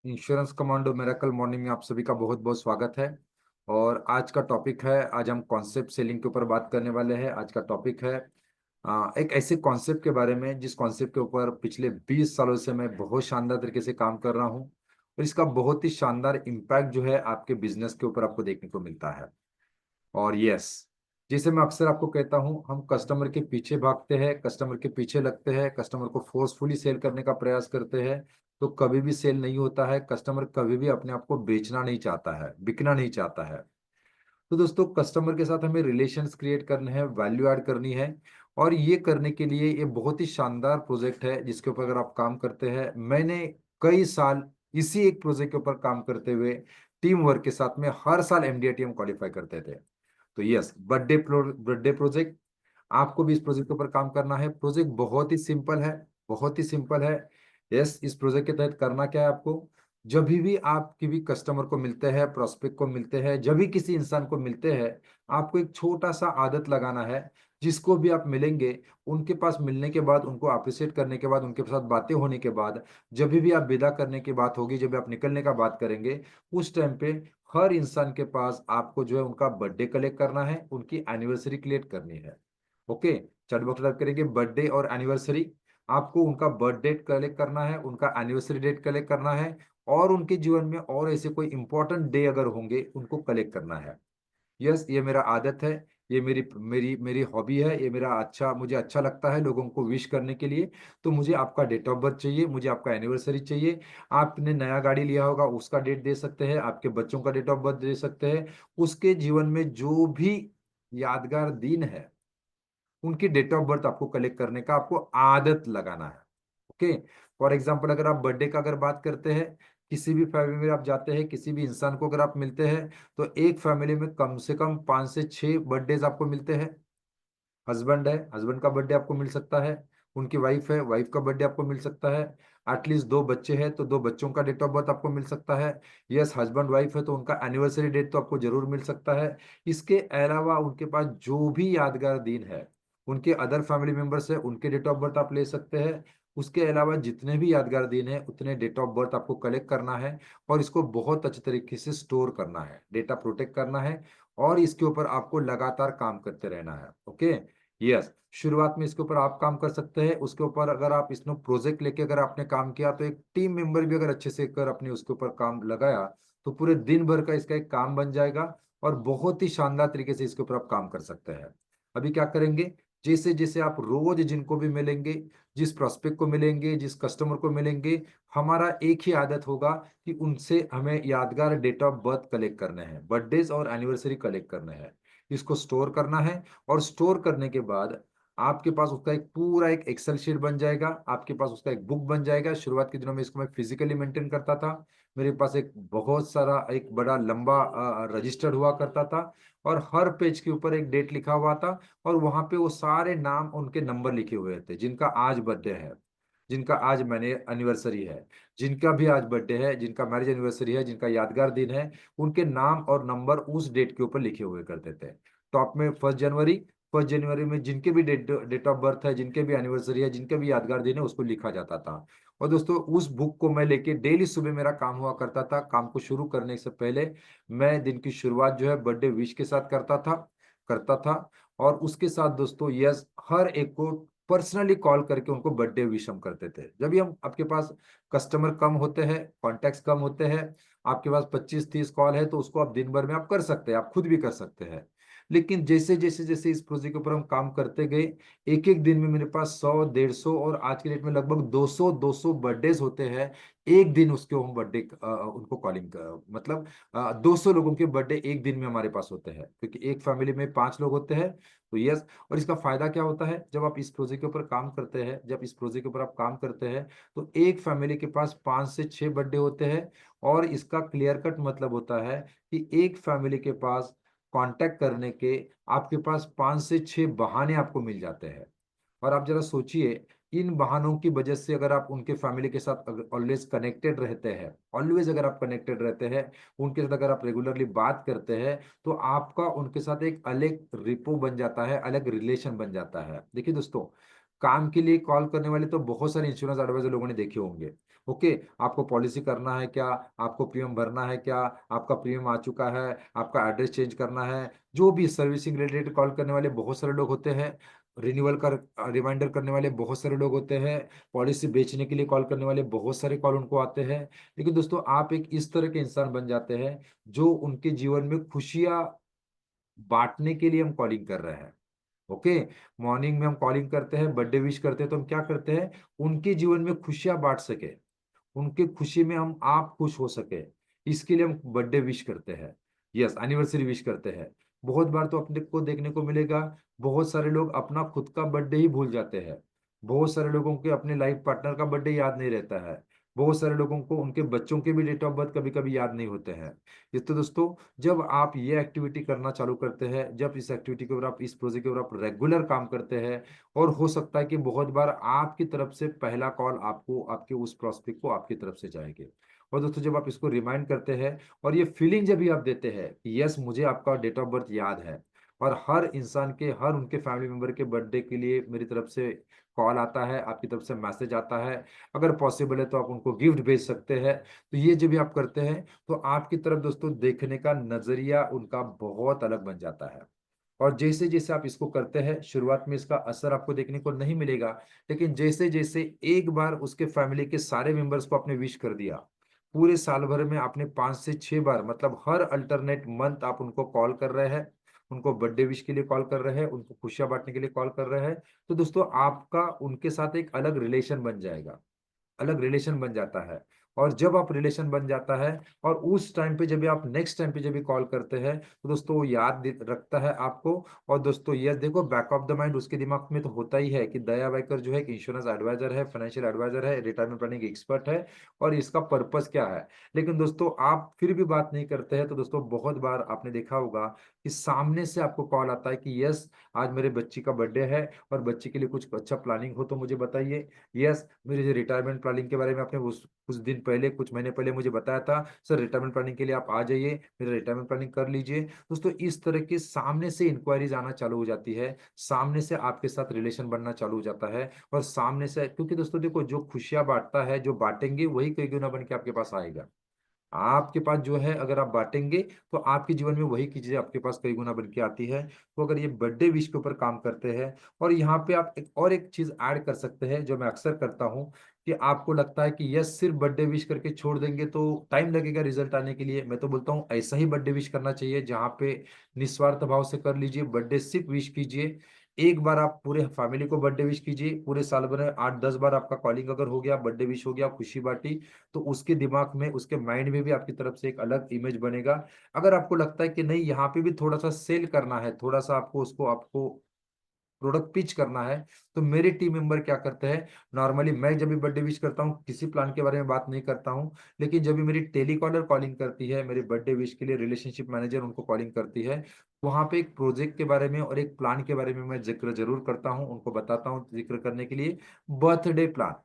Insurance commando miracle morning में आप सभी का बहुत बहुत स्वागत है। और आज का टॉपिक है, आज हम कॉन्सेप्ट सेलिंग के ऊपर बात करने वाले हैं। आज का टॉपिक है एक ऐसे कॉन्सेप्ट के बारे में जिस कॉन्सेप्ट के ऊपर पिछले 20 सालों से मैं बहुत शानदार तरीके से काम कर रहा हूँ, और इसका बहुत ही शानदार इम्पैक्ट जो है आपके बिजनेस के ऊपर आपको देखने को मिलता है। और यस, जैसे मैं अक्सर आपको कहता हूं, हम कस्टमर के पीछे भागते हैं, कस्टमर के पीछे लगते हैं, कस्टमर को फोर्सफुली सेल करने का प्रयास करते हैं, तो कभी भी सेल नहीं होता है। कस्टमर कभी भी अपने आप को बेचना नहीं चाहता है, बिकना नहीं चाहता है। तो दोस्तों, कस्टमर के साथ हमें रिलेशंस क्रिएट करने हैं, वैल्यू ऐड करनी है। और ये करने के लिए ये बहुत ही शानदार प्रोजेक्ट है जिसके ऊपर अगर आप काम करते हैं। मैंने कई साल इसी एक प्रोजेक्ट के ऊपर काम करते हुए टीम वर्क के साथ में हर साल एमडीएटी हम क्वालिफाई करते थे। तो यस, बर्थडे प्रोजेक्ट, आपको भी इस प्रोजेक्ट के ऊपर काम करना है। प्रोजेक्ट बहुत ही सिंपल है, बहुत ही सिंपल है। यस, इस प्रोजेक्ट के तहत करना क्या है आपको, जब भी आप किसी कस्टमर को मिलते हैं, प्रोस्पेक्ट को मिलते हैं, जब भी किसी इंसान को मिलते हैं, आपको एक छोटा सा आदत लगाना है। जिसको भी आप मिलेंगे, उनके पास मिलने के बाद, उनको अप्रिशिएट करने के बाद, उनके साथ बातें होने के बाद, जब भी आप विदा करने की बात होगी, जब भी आप निकलने का बात करेंगे, उस टाइम पे हर इंसान के पास आपको जो है उनका बर्थडे कलेक्ट करना है, उनकी एनिवर्सरी कलेक्ट करनी है। ओके, चैट बॉक्स टाइप करेंगे बर्थडे और एनिवर्सरी। आपको उनका बर्थ डेट कलेक्ट करना है, उनका एनिवर्सरी डेट कलेक्ट करना है, और उनके जीवन में और ऐसे कोई इंपॉर्टेंट डे अगर होंगे उनको कलेक्ट करना है। यस, ये मेरा आदत है, ये मेरी मेरी मेरी हॉबी है, ये मेरा अच्छा, मुझे अच्छा लगता है लोगों को विश करने के लिए। तो मुझे आपका डेट ऑफ बर्थ चाहिए, मुझे आपका एनिवर्सरी चाहिए। आपने नया गाड़ी लिया होगा उसका डेट दे सकते हैं, आपके बच्चों का डेट ऑफ बर्थ दे सकते हैं। उसके जीवन में जो भी यादगार दिन है, उनकी डेट ऑफ बर्थ आपको कलेक्ट करने का आपको आदत लगाना है। ओके, फॉर एग्जाम्पल अगर आप बर्थडे का अगर बात करते हैं, किसी भी फैमिली में आप जाते हैं, किसी भी इंसान को अगर आप मिलते हैं, तो एक फैमिली में कम से कम 5 से 6 बर्थडेज आपको मिलते हैं। हस्बैंड है, हस्बैंड का बर्थडे आपको मिल सकता है। उनकी वाइफ है, वाइफ का बर्थडे आपको मिल सकता है। एटलीस्ट 2 बच्चे हैं तो 2 बच्चों का डेट ऑफ बर्थ आपको मिल सकता है। यस, हस्बैंड वाइफ है तो उनका एनिवर्सरी डेट तो आपको जरूर मिल सकता है। इसके अलावा उनके पास जो भी यादगार दिन है, उनके अदर फैमिली मेंबर्स है, उनके डेट ऑफ बर्थ आप ले सकते हैं। उसके अलावा जितने भी यादगार दिन है, उतने डेट ऑफ बर्थ आपको कलेक्ट करना है, और इसको बहुत अच्छे तरीके से स्टोर करना है, डेटा प्रोटेक्ट करना है, और इसके ऊपर आपको लगातार काम करते रहना है। ओके, यस, शुरुआत में इसके ऊपर आप काम कर सकते हैं। उसके ऊपर अगर आप इसमें प्रोजेक्ट लेके अगर आपने काम किया, तो एक टीम मेंबर भी अगर अच्छे से कर अपने उसके ऊपर काम लगाया, तो पूरे दिन भर का इसका एक काम बन जाएगा, और बहुत ही शानदार तरीके से इसके ऊपर आप काम कर सकते हैं। अभी क्या करेंगे, जैसे जैसे आप रोज जिनको भी मिलेंगे, जिस प्रोस्पेक्ट को मिलेंगे, जिस कस्टमर को मिलेंगे, हमारा एक ही आदत होगा कि उनसे हमें यादगार डेट ऑफ बर्थ कलेक्ट करने हैं, बर्थडेज और एनिवर्सरी कलेक्ट करने हैं। इसको स्टोर करना है, और स्टोर करने के बाद आपके पास उसका एक पूरा एक एक्सेल शीट बन जाएगा, आपके पास उसका एक बुक बन जाएगा। शुरुआत के दिनों में इसको मैं फिजिकली मेंटेन करता था। मेरे पास एक बहुत सारा एक बड़ा लंबा रजिस्टर हुआ करता था, और हर पेज के ऊपर एक डेट लिखा हुआ था, और वहां पे वो सारे नाम, उनके नंबर लिखे हुए थे, जिनका आज बर्थडे है, जिनका आज मैंने एनिवर्सरी है, जिनका भी आज बर्थडे है, जिनका मैरिज एनिवर्सरी है, जिनका यादगार दिन है, उनके नाम और नंबर उस डेट के ऊपर लिखे हुए करते थे। टॉप में 1 जनवरी, 1 जनवरी में जिनके भी डेट ऑफ बर्थ है, जिनके भी एनिवर्सरी है, जिनके भी यादगार दिन है, उसको लिखा जाता था। और दोस्तों, उस बुक को मैं लेके डेली सुबह मेरा काम हुआ करता था। काम को शुरू करने से पहले मैं दिन की शुरुआत जो है बर्थडे विश के साथ करता था। और उसके साथ दोस्तों, यस, हर एक को पर्सनली कॉल करके उनको बर्थडे विश हम करते थे। जब भी हम, आपके पास कस्टमर कम होते हैं, कॉन्टैक्ट्स कम होते हैं, आपके पास 25-30 कॉल है, तो उसको आप दिन भर में आप कर सकते हैं, आप खुद भी कर सकते हैं। लेकिन जैसे जैसे जैसे इस प्रोजेक्ट के ऊपर हम काम करते गए, एक एक दिन में मेरे पास 100, 150, और आज की डेट में लगभग 200 बर्थडेज होते हैं। एक दिन उसके हम बर्थडे उनको कॉलिंग, मतलब 200 लोगों के बर्थडे एक दिन में हमारे पास होते हैं, क्योंकि एक फैमिली में 5 लोग होते हैं। तो यस, और इसका फायदा क्या होता है, जब आप इस प्रोजेक्ट के ऊपर काम करते हैं, जब इस प्रोजेक्ट के ऊपर आप काम करते हैं, तो एक फैमिली के पास 5 से 6 बर्थडे होते हैं। और इसका क्लियर कट मतलब होता है कि एक फैमिली के पास कांटेक्ट करने के आपके पास 5 से 6 बहाने आपको मिल जाते हैं। और आप जरा सोचिए, इन बहानों की वजह से अगर आप उनके फैमिली के साथ ऑलवेज कनेक्टेड रहते हैं, ऑलवेज अगर आप कनेक्टेड रहते हैं, उनके साथ अगर आप रेगुलरली बात करते हैं, तो आपका उनके साथ एक अलग रिपो बन जाता है, अलग रिलेशन बन जाता है। देखिए दोस्तों, काम के लिए कॉल करने वाले तो बहुत सारे इंश्योरेंस एडवाइजर लोगों ने देखे होंगे। ओके, आपको पॉलिसी करना है क्या, आपको प्रीमियम भरना है क्या, आपका प्रीमियम आ चुका है, आपका एड्रेस चेंज करना है, जो भी सर्विसिंग रिलेटेड कॉल करने वाले बहुत सारे लोग होते हैं। रिन्यूअल का रिमाइंडर करने वाले बहुत सारे लोग होते हैं। पॉलिसी बेचने के लिए कॉल करने वाले बहुत सारे कॉल उनको आते हैं। लेकिन दोस्तों, आप एक इस तरह के इंसान बन जाते हैं जो उनके जीवन में खुशियां बांटने के लिए हम कॉलिंग कर रहे हैं। ओके, मॉर्निंग में हम कॉलिंग करते हैं, बर्थडे विश करते हैं, तो हम क्या करते हैं, उनके जीवन में खुशियां बांट सके, उनके खुशी में हम आप खुश हो सके, इसके लिए हम बर्थडे विश करते हैं। यस, एनिवर्सरी विश करते हैं। बहुत बार तो अपने को देखने को मिलेगा, बहुत सारे लोग अपना खुद का बर्थडे ही भूल जाते हैं। बहुत सारे लोगों के अपने लाइफ पार्टनर का बर्थडे याद नहीं रहता है। बहुत सारे लोगों को उनके बच्चों के भी डेट ऑफ बर्थ कभी कभी याद नहीं होते हैं। ये तो दोस्तों, जब आप ये एक्टिविटी करना चालू करते हैं, जब इस एक्टिविटी के ऊपर आप, इस प्रोजेक्ट के ऊपर आप रेगुलर काम करते हैं, और हो सकता है कि बहुत बार आपकी तरफ से पहला कॉल आपको, आपके उस प्रोस्पेक्ट को आपकी तरफ से जाएगी। और दोस्तों, जब आप इसको रिमाइंड करते हैं और ये फीलिंग जब भी आप देते हैं कि यस, मुझे आपका डेट ऑफ बर्थ याद है, और हर इंसान के, हर उनके फैमिली मेंबर के बर्थडे के लिए मेरी तरफ से कॉल आता है, आपकी तरफ से मैसेज आता है, अगर पॉसिबल है तो आप उनको गिफ्ट भेज सकते हैं। तो ये जब भी आप करते हैं, तो आपकी तरफ दोस्तों देखने का नजरिया उनका बहुत अलग बन जाता है। और जैसे जैसे आप इसको करते हैं, शुरुआत में इसका असर आपको देखने को नहीं मिलेगा, लेकिन जैसे जैसे एक बार उसके फैमिली के सारे मेंबर्स को आपने विश कर दिया, पूरे साल भर में आपने 5 से 6 बार, मतलब हर अल्टरनेट मंथ आप उनको कॉल कर रहे हैं, उनको बर्थडे विश के लिए कॉल कर रहे हैं, उनको खुशियां बांटने के लिए कॉल कर रहे हैं, तो दोस्तों आपका उनके साथ एक अलग रिलेशन बन जाएगा, अलग रिलेशन बन जाता है। और जब आप रिलेशन बन जाता है, और उस टाइम पे जब भी आप नेक्स्ट टाइम पे जब भी कॉल करते हैं, तो दोस्तों वो याद रखता है आपको। और दोस्तों ये देखो, बैक ऑफ द माइंड उसके दिमाग में तो होता ही है कि दया वाइकर जो है एक इंश्योरेंस एडवाइजर है, फाइनेंशियल एडवाइजर है, रिटायरमेंट प्लानिंग एक्सपर्ट है, और इसका पर्पस क्या है। लेकिन दोस्तों, आप फिर भी बात नहीं करते हैं, तो दोस्तों बहुत बार आपने देखा होगा कि सामने से आपको कॉल आता है कि यस, आज मेरे बच्ची का बर्थडे है, और बच्ची के लिए कुछ अच्छा प्लानिंग हो तो मुझे बताइए। यस, मेरे जो रिटायरमेंट प्लानिंग के बारे में आपने उस कुछ दिन पहले, कुछ महीने पहले मुझे बताया था, सर रिटायरमेंट प्लानिंग के लिए आप आ जाइए, मेरा रिटायरमेंट प्लानिंग कर लीजिए। दोस्तों, इस तरह के सामने से इंक्वायरीज आना चालू हो जाती है, सामने से आपके साथ रिलेशन बनना चालू हो जाता है। और सामने से, क्योंकि दोस्तों देखो, जो खुशियां बांटता है, जो बांटेंगे वही कई गुना बन के आपके पास आएगा। आपके पास जो है, अगर आप बांटेंगे, तो आपके जीवन में वही चीजें आपके पास कई गुना बन के आती है। तो अगर ये बर्थडे विश के ऊपर काम करते हैं, और यहाँ पे आप एक और एक चीज ऐड कर सकते हैं जो मैं अक्सर करता हूँ, कि आपको लगता है कि यस, सिर्फ बर्थडे विश करके छोड़ देंगे तो टाइम लगेगा रिजल्ट आने के लिए। मैं तो बोलता हूँ ऐसा ही बर्थडे विश करना चाहिए, जहाँ पे निस्वार्थ भाव से कर लीजिए, बर्थडे सिर्फ विश कीजिए। एक बार आप पूरे फैमिली को बर्थडे विश कीजिए, पूरे साल भर में 8-10 बार आपका कॉलिंग अगर हो गया, बर्थडे विश हो गया, खुशी बांटी, तो उसके दिमाग में, उसके माइंड में भी आपकी तरफ से एक अलग इमेज बनेगा। अगर आपको लगता है कि नहीं, यहाँ पे भी थोड़ा सा सेल करना है, थोड़ा सा आपको उसको, आपको प्रोडक्ट पिच करना है, तो मेरे टीम मेंबर क्या करते हैं, नॉर्मली मैं जब भी बर्थडे विश करता हूँ, किसी प्लान के बारे में बात नहीं करता हूँ, लेकिन जब भी मेरी टेलीकॉलर कॉलिंग करती है, मेरे बर्थडे विश के लिए रिलेशनशिप मैनेजर उनको कॉलिंग करती है, वहां पे एक प्रोजेक्ट के बारे में और एक प्लान के बारे में मैं जिक्र जरूर करता हूँ, उनको बताता हूँ जिक्र करने के लिए, बर्थडे प्लान।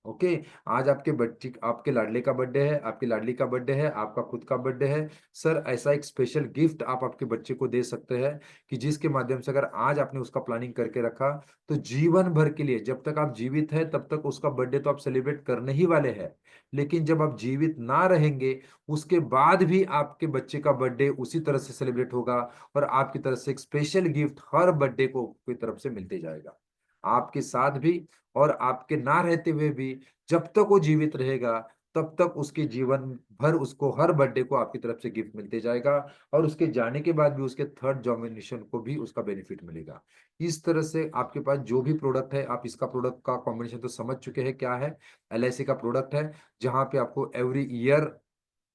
ओके, आज आपके बच्चे, आपके लाडले का बर्थडे है, आपकी लाडली का बर्थडे है, आपका खुद का बर्थडे है, सर ऐसा एक स्पेशल गिफ्ट आप आपके बच्चे को दे सकते हैं, कि जिसके माध्यम से अगर आज आपने उसका प्लानिंग करके रखा, तो जीवन भर के लिए, जब तक आप जीवित है तब तक उसका बर्थडे तो आप सेलिब्रेट करने ही वाले हैं, लेकिन जब आप जीवित ना रहेंगे, उसके बाद भी आपके बच्चे का बर्थडे उसी तरह से सेलिब्रेट होगा, और आपकी तरफ से एक स्पेशल गिफ्ट हर बर्थडे को की तरफ से मिलते जाएगा, आपके साथ भी और आपके ना रहते हुए भी। जब तक वो जीवित रहेगा, तब तक उसके जीवन भर उसको हर बर्थडे को आपकी तरफ से गिफ्ट मिलते जाएगा, और उसके जाने के बाद भी उसके थर्ड जनरेशन को भी उसका बेनिफिट मिलेगा। इस तरह से आपके पास जो भी प्रोडक्ट है, आप इसका प्रोडक्ट का कॉम्बिनेशन तो समझ चुके हैं क्या है। एलआईसी का प्रोडक्ट है, जहां पे आपको एवरी ईयर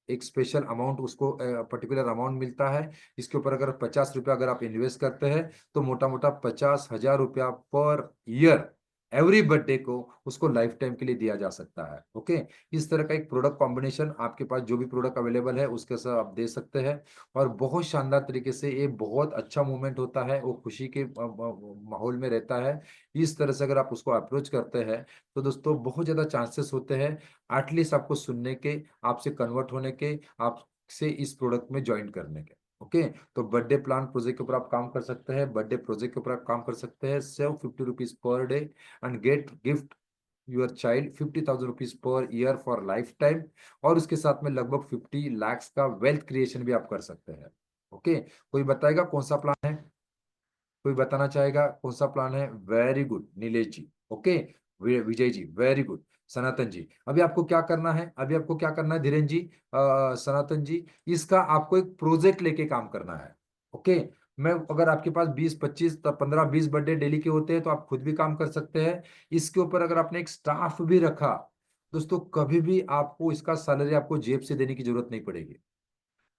एक स्पेशल अमाउंट, उसको पर्टिकुलर अमाउंट मिलता है। इसके ऊपर अगर 50 रुपया अगर आप इन्वेस्ट करते हैं, तो मोटा मोटा 50,000 रुपया पर ईयर, एवरी बर्थडे को उसको लाइफ टाइम के लिए दिया जा सकता है। ओके, इस तरह का एक प्रोडक्ट कॉम्बिनेशन आपके पास जो भी प्रोडक्ट अवेलेबल है उसके साथ आप दे सकते हैं, और बहुत शानदार तरीके से ये बहुत अच्छा मूवमेंट होता है, वो खुशी के माहौल में रहता है। इस तरह से अगर आप उसको अप्रोच करते हैं, तो दोस्तों बहुत ज्यादा चांसेस होते हैं एटलीस्ट आपको सुनने के, आपसे कन्वर्ट होने के, आपसे इस प्रोडक्ट में ज्वाइन करने के। ओके। तो बर्थडे प्लान प्रोजेक्ट के ऊपर आप काम कर सकते हैं, बर्थडे प्रोजेक्ट के ऊपर आप काम कर सकते हैं। Save ₹50 per day and get gift your child ₹50,000 per year for life time. और उसके साथ में लगभग 50 लाख का वेल्थ क्रिएशन भी आप कर सकते हैं। ओके। कोई बताएगा कौन सा प्लान है? कोई बताना चाहेगा कौन सा प्लान है? वेरी गुड नीलेश जी। Okay. Vijay ji very good. सनातन जी, अभी आपको क्या करना है? अभी आपको क्या करना है धीरेन्द्र जी, सनातन जी? इसका आपको एक प्रोजेक्ट लेके काम करना है। ओके। मैं अगर आपके पास 20, 25, 15, 20 बर्थडे डेली के होते हैं तो आप खुद भी काम कर सकते हैं। इसके ऊपर अगर आपने एक स्टाफ भी रखा, दोस्तों कभी भी आपको इसका सैलरी आपको जेब से देने की जरूरत नहीं पड़ेगी।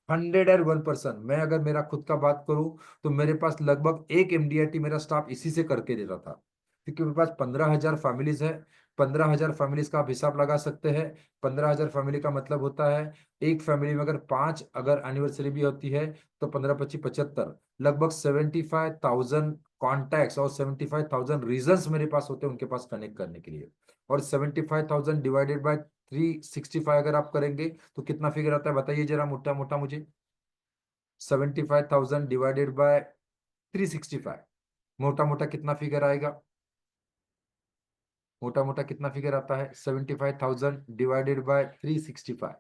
101%। मैं अगर मेरा खुद का बात करूं तो मेरे पास लगभग एक एमडीआरटी मेरा स्टाफ इसी से करके देता था, क्योंकि मेरे पास 15,000 फैमिलीज है। 15,000 फैमिलीज का आप हिसाब लगा सकते हैं। 15,000 फैमिली का मतलब होता है, एक फैमिली में अगर 5 अगर एनिवर्सरी भी होती है तो 15, 25, 75, लगभग 75,000 कॉन्टैक्ट्स और 75,000 रीजंस मेरे पास होते हैं उनके पास कनेक्ट करने के लिए। और 75,000 डिवाइडेड बाय 365 अगर आप करेंगे तो कितना फिगर आता है बताइए जरा मोटा मोटा मुझे। 75,000 डिवाइडेड बाय 365, मोटा मोटा कितना फिगर आएगा? मोटा मोटा कितना फिगर आता है? 75,000 डिवाइडेड बाय 365,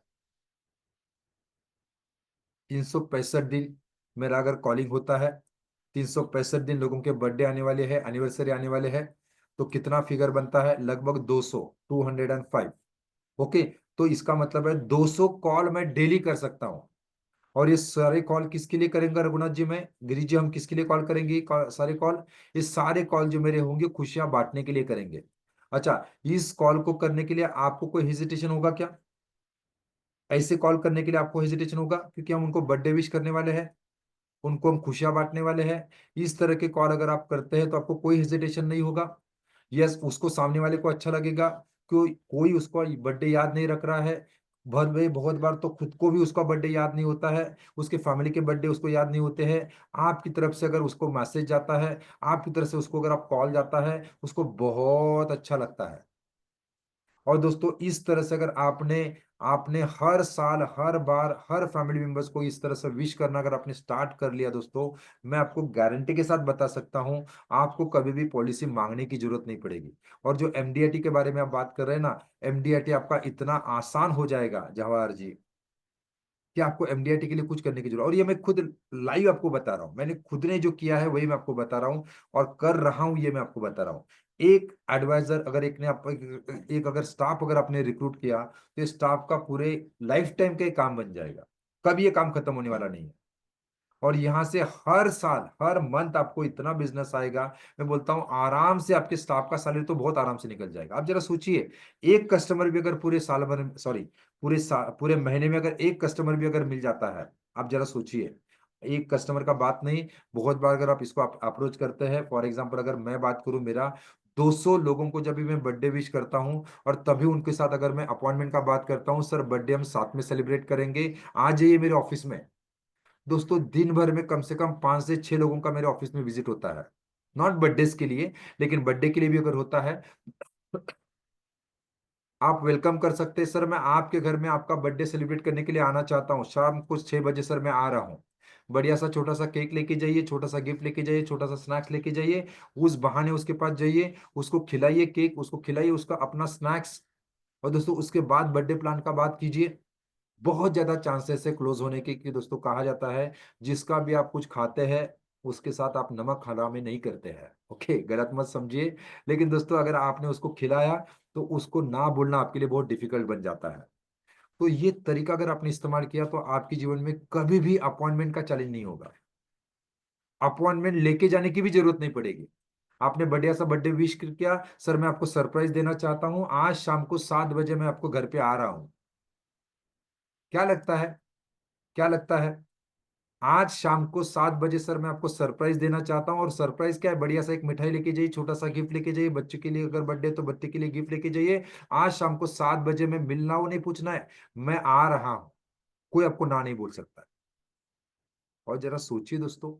365 दिन मेरा अगर कॉलिंग होता है, 365 दिन लोगों के बर्थडे आने वाले हैं, एनिवर्सरी आने वाले हैं, तो कितना फिगर बनता है? लगभग 200, 205। ओके। तो इसका मतलब है 200 कॉल मैं डेली कर सकता हूं। और ये सारे कॉल किसके लिए करेंगे रघुनाथ जी? मैं गिरीश जी, हम किसके लिए कॉल करेंगे सारे कॉल? ये सारे कॉल जो मेरे होंगे खुशियां बांटने के लिए करेंगे। अच्छा, इस कॉल को करने के लिए आपको कोई हेजिटेशन होगा क्या? ऐसे कॉल करने के लिए आपको हेजिटेशन होगा? क्योंकि हम उनको बर्थडे विश करने वाले हैं, उनको हम खुशियां बांटने वाले हैं। इस तरह के कॉल अगर आप करते हैं तो आपको कोई हेजिटेशन नहीं होगा। यस, उसको सामने वाले को अच्छा लगेगा, कोई कोई उसको बर्थडे याद नहीं रख रहा है। भर भाई बहुत बार तो खुद को भी उसका बर्थडे याद नहीं होता है, उसके फैमिली के बर्थडे उसको याद नहीं होते हैं। आपकी तरफ से अगर उसको मैसेज जाता है, आपकी तरफ से उसको अगर आप कॉल जाता है, उसको बहुत अच्छा लगता है। और दोस्तों इस तरह से अगर आपने आपने हर साल हर बार हर फैमिली मेंबर्स को इस तरह से विश करना अगर आपने स्टार्ट कर लिया दोस्तों, मैं आपको गारंटी के साथ बता सकता हूं, आपको कभी भी पॉलिसी मांगने की जरूरत नहीं पड़ेगी। और जो एमडीआरटी के बारे में आप बात कर रहे हैं ना, एमडीआरटी आपका इतना आसान हो जाएगा जवाहर जी, कि आपको एमडीआरटी के लिए कुछ करने की जरूरत। और ये मैं खुद लाइव आपको बता रहा हूँ, मैंने खुद ने जो किया है वही मैं आपको बता रहा हूँ, और कर रहा हूँ ये मैं आपको बता रहा हूँ। एक एडवाइजर अगर एक ने आप एक अगर स्टाफ अगर आपने रिक्रूट किया तो स्टाफ का पूरे लाइफ टाइम का ये काम बन जाएगा। कभी ये काम खत्म होने वाला नहीं है। और यहां से हर साल हर मंथ आपको इतना बिजनेस आएगा, मैं बोलता हूं आराम से आपके स्टाफ का सैलरी तो बहुत आराम से निकल जाएगा। आप जरा सोचिए, एक कस्टमर भी अगर पूरे साल भर, सॉरी पूरे महीने में अगर एक कस्टमर भी अगर मिल जाता है, आप जरा सोचिए। एक कस्टमर का बात नहीं, बहुत बार अगर आप इसको अप्रोच करते हैं, फॉर एग्जांपल अगर मैं बात करूं, मेरा 200 लोगों को जब भी मैं बर्थडे विश करता हूं और तभी उनके साथ अगर मैं अपॉइंटमेंट का बात करता हूं, सर बर्थडे हम साथ में सेलिब्रेट करेंगे, आ जाइए मेरे ऑफिस में। दोस्तों दिन भर में कम से कम 5 से 6 लोगों का मेरे ऑफिस में विजिट होता है, नॉट बर्थडे के लिए, लेकिन बर्थडे के लिए भी अगर होता है, आप वेलकम कर सकते हैं, सर मैं आपके घर में आपका बर्थडे सेलिब्रेट करने के लिए आना चाहता हूँ, शाम को 6 बजे सर मैं आ रहा हूँ। बढ़िया सा छोटा सा केक लेके जाइए, छोटा सा गिफ्ट लेके जाइए, छोटा सा स्नैक्स लेके जाइए, उस बहाने उसके पास जाइए, उसको खिलाइए केक, उसको खिलाइए उसका अपना स्नैक्स। और दोस्तों उसके बाद बर्थडे प्लान का बात कीजिए। बहुत ज्यादा चांसेस है क्लोज होने के, कि दोस्तों कहा जाता है जिसका भी आप कुछ खाते हैं उसके साथ आप नमक हरामी नहीं करते हैं। ओके, गलत मत समझिए। लेकिन दोस्तों अगर आपने उसको खिलाया तो उसको ना बोलना आपके लिए बहुत डिफिकल्ट बन जाता है। तो ये तरीका अगर आपने इस्तेमाल किया तो आपके जीवन में कभी भी अपॉइंटमेंट का चैलेंज नहीं होगा। अपॉइंटमेंट लेके जाने की भी जरूरत नहीं पड़ेगी। आपने बढ़िया सा बर्थडे विश किया, सर मैं आपको सरप्राइज देना चाहता हूँ, आज शाम को 7 बजे मैं आपको घर पे आ रहा हूँ। क्या लगता है? क्या लगता है? आज शाम को 7 बजे सर मैं आपको सरप्राइज देना चाहता हूँ। और सरप्राइज क्या है? बढ़िया सा एक मिठाई लेके जाइए, छोटा सा गिफ्ट लेके जाइए, बच्चे के लिए अगर बर्थडे तो बच्चे के लिए गिफ्ट लेके जाइए। आज शाम को 7 बजे मैं मिलना हो नहीं पूछना है, मैं आ रहा हूँ। कोई आपको ना नहीं बोल सकता है। और जरा सोचिए दोस्तों,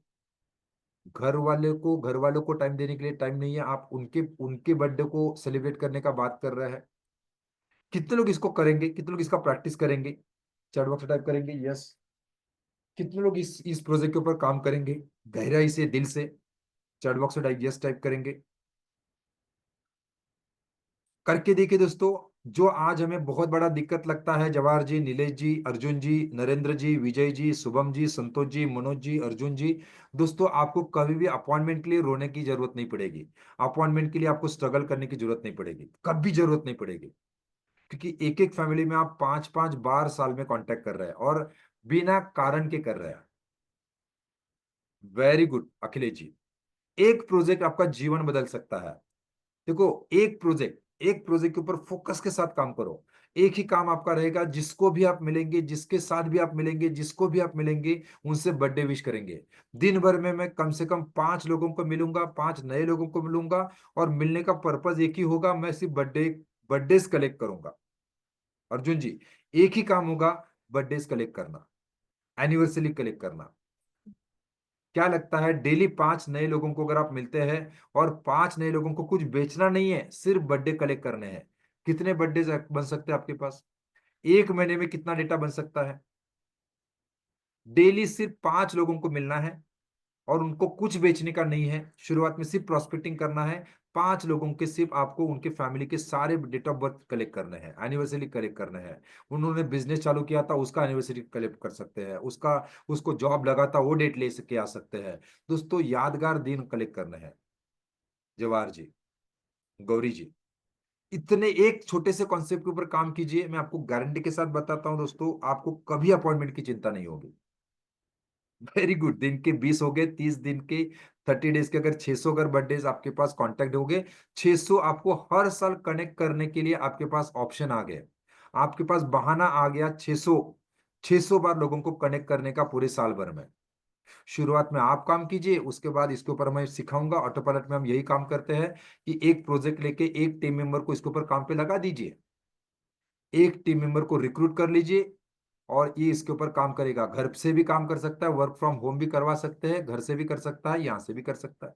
घर वालों को टाइम देने के लिए टाइम नहीं है, आप उनके उनके बर्थडे को सेलिब्रेट करने का बात कर रहे हैं। कितने लोग इसको करेंगे? कितने लोग इसका प्रैक्टिस करेंगे? चैट बॉक्स टाइप करेंगे यस। कितने लोग इस प्रोजेक्ट के ऊपर काम करेंगे गहराई से, दिल से? चैट बॉक्स में टाइप यस टाइप करेंगे। करके देखिए दोस्तों। जो आज हमें बहुत बड़ा दिक्कत लगता है, जवाहर जी, नीलेश जी, अर्जुन जी, नरेंद्र जी, विजय जी, शुभम जी, संतोष जी, मनोज जी, अर्जुन जी, दोस्तों आपको कभी भी अपॉइंटमेंट के लिए रोने की जरूरत नहीं पड़ेगी। अपॉइंटमेंट के लिए आपको स्ट्रगल करने की जरूरत नहीं पड़ेगी, कभी जरूरत नहीं पड़ेगी। क्योंकि एक एक फैमिली में आप 5 5 बार साल में कांटेक्ट कर रहे हैं और बिना कारण के कर रहे हैं। Very good Akhilesh ji. एक प्रोजेक्ट आपका जीवन बदल सकता है। देखो, एक प्रोजेक्ट के ऊपर फोकस के साथ काम करो। एक ही काम आपका रहेगा, जिसको भी आप मिलेंगे, जिसके साथ भी आप मिलेंगे, जिसको भी आप मिलेंगे, उनसे बर्थडे विश करेंगे। दिन भर में मैं कम से कम 5 लोगों को मिलूंगा, 5 नए लोगों को मिलूंगा। और मिलने का पर्पज एक ही होगा, मैं सिर्फ बर्थडे कलेक्ट करूंगा। अर्जुन जी, एक ही काम होगा, बर्थडे कलेक्ट करना, एनिवर्सरी कलेक्ट करना। क्या लगता है, डेली 5 नए लोगों को अगर आप मिलते हैं और 5 नए लोगों को कुछ बेचना नहीं है, सिर्फ बर्थडे कलेक्ट करने हैं, कितने बर्थडे बन सकते हैं आपके पास? एक महीने में कितना डेटा बन सकता है? डेली सिर्फ 5 लोगों को मिलना है और उनको कुछ बेचने का नहीं है, शुरुआत में सिर्फ प्रोस्पेक्टिंग करना है। 5 लोगों के सिर्फ आपको उनके फैमिली के सारे डेट ऑफ बर्थ कलेक्ट करने हैं, एनिवर्सरी कलेक्ट करने हैं। उन्होंने बिजनेस चालू किया था, उसका एनिवर्सरी कलेक्ट कर सकते हैं, उसका उसको जॉब लगा था, वो डेट ले सके आ सकते हैं। दोस्तों, यादगार दिन कलेक्ट करने हैं। जवाहर जी, गौरी जी, इतने एक छोटे से कॉन्सेप्ट के ऊपर काम कीजिए, मैं आपको गारंटी के साथ बताता हूं दोस्तों, आपको कभी अपॉइंटमेंट की चिंता नहीं होगी। Very good. दिन के 20 हो गए, 30 दिन के, 30 डेज के, अगर 600 अगर बर्थडे आपके पास कांटेक्ट हो गए, 600 आपको हर साल कनेक्ट करने के लिए आपके पास ऑप्शन आ गए। आपके पास बहाना आ गया, 600 बार लोगों को कनेक्ट करने का पूरे साल भर में। शुरुआत में आप काम कीजिए, उसके बाद इसके ऊपर मैं सिखाऊंगा। ऑटो पायलट में हम यही काम करते हैं कि एक प्रोजेक्ट लेके एक टीम मेंबर को इसके ऊपर काम पे लगा दीजिए, एक टीम मेंबर को रिक्रूट कर लीजिए और ये इसके ऊपर काम करेगा। घर से भी काम कर सकता है, वर्क फ्रॉम होम भी करवा सकते हैं, घर से भी कर सकता है, यहाँ से भी कर सकता है।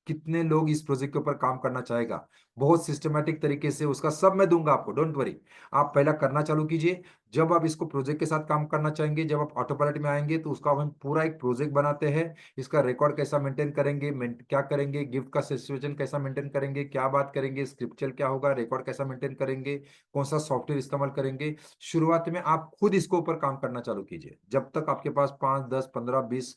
कितने लोग इस प्रोजेक्ट के ऊपर काम करना चाहेगा? बहुत सिस्टमेटिक तरीके से उसका सब मैं दूंगा आपको, डोंट वरी। आप पहला करना चालू कीजिए। जब आप इसको प्रोजेक्ट के साथ काम करना चाहेंगे, जब आप ऑटो पायलट में आएंगे, तो उसका हम पूरा एक प्रोजेक्ट बनाते हैं। इसका रिकॉर्ड कैसा मेंटेन करेंगे, क्या करेंगे, गिफ्ट का सिचुएशन कैसा मेंटेन करेंगे, क्या बात करेंगे, स्क्रिप्चर क्या होगा, रिकॉर्ड कैसा मेंटेन करेंगे, कौन सा सॉफ्टवेयर इस्तेमाल करेंगे। शुरुआत में आप खुद इसके ऊपर काम करना चालू कीजिए। जब तक आपके पास 5 10 15 20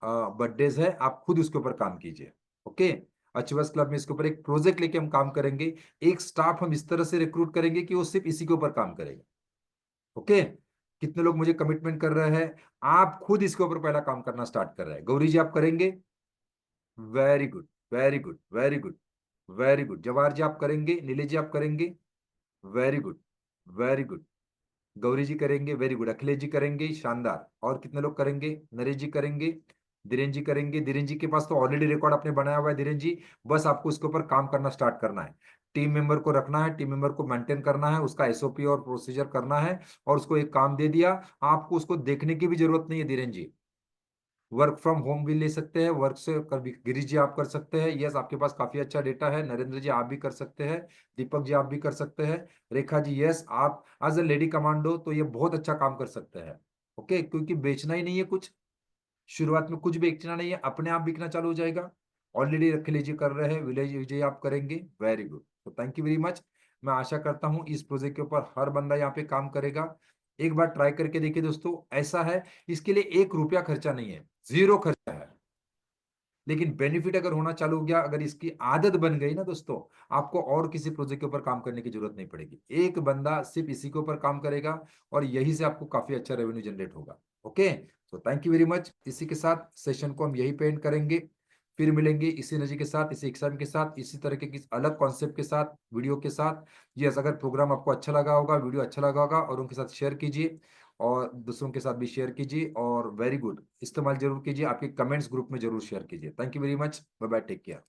बर्थडेज है, आप खुद उसके ऊपर काम कीजिए। ओके। अचीवर्स क्लब में इसके ऊपर एक प्रोजेक्ट लेके हम काम करेंगे। एक स्टाफ हम इस तरह से रिक्रूट करेंगे कि वो सिर्फ इसी के ऊपर काम करेगा। ओके। कितने लोग मुझे कमिटमेंट कर रहे हैं? आप खुद इसके ऊपर पहला काम करना स्टार्ट कर रहे हैं। गौरी जी, आप करेंगे? Very good, very good, very good, very good. Jawahar ji, आप करेंगे? नीलेश जी, आप करेंगे? Very good, very good. Gauri ji करेंगे? Very good. अखिलेश जी करेंगे? शानदार। और कितने लोग करेंगे? नरेश जी करेंगे? धीरेन जी करेंगे? धीरेन जी के पास तो ऑलरेडी रिकॉर्ड आपने बनाया हुआ है धीरेन जी। बस आपको इसके ऊपर काम करना स्टार्ट करना है। टीम मेंबर को रखना है, टीम मेंबर को मेंटेन करना है, उसका एसओपी और प्रोसीजर करना है। और उसको एक काम दे दिया, आपको उसको देखने की भी जरूरत नहीं है धीरेन जी। वर्क फ्रॉम होम भी ले सकते हैं, वर्क से कर भी, गिरीश जी आप कर सकते हैं, यस आपके पास काफी अच्छा डेटा है। नरेंद्र जी आप भी कर सकते हैं, दीपक जी आप भी कर सकते हैं, रेखा जी यस, आप एज ए लेडी कमांडो तो ये बहुत अच्छा काम कर सकते हैं। ओके, क्योंकि बेचना ही नहीं है कुछ, शुरुआत में कुछ बेचना नहीं है, अपने आप बिकना चालू हो जाएगा। ऑलरेडी रख लीजिए, कर रहे हैं, विलेज विजय आप करेंगे, वेरी गुड। तो थैंक यू वेरी मच। मैं आशा करता हूँ इस प्रोजेक्ट के ऊपर हर बंदा यहाँ पे काम करेगा। एक बार ट्राई करके देखिए दोस्तों। ऐसा है, इसके लिए 1 रुपया खर्चा नहीं है, जीरो खर्चा है। लेकिन बेनिफिट अगर होना चालू हो गया, अगर इसकी आदत बन गई ना दोस्तों, आपको और किसी प्रोजेक्ट के ऊपर काम करने की जरूरत नहीं पड़ेगी। एक बंदा सिर्फ इसी के ऊपर काम करेगा और यही से आपको काफी अच्छा रेवेन्यू जनरेट होगा। ओके। तो थैंक यू वेरी मच। इसी के साथ सेशन को हम यही पे एंड करेंगे। फिर मिलेंगे इसी एनर्जी के साथ, इसी एग्जाम के साथ, इसी तरह के किसी अलग कॉन्सेप्ट के साथ, वीडियो के साथ। यस, अगर प्रोग्राम आपको अच्छा लगा होगा, वीडियो अच्छा लगा होगा, और उनके साथ शेयर कीजिए और दूसरों के साथ भी शेयर कीजिए। और वेरी गुड, इस्तेमाल जरूर कीजिए, आपके कमेंट्स ग्रुप में जरूर शेयर कीजिए। Thank you very much, bye bye, take care.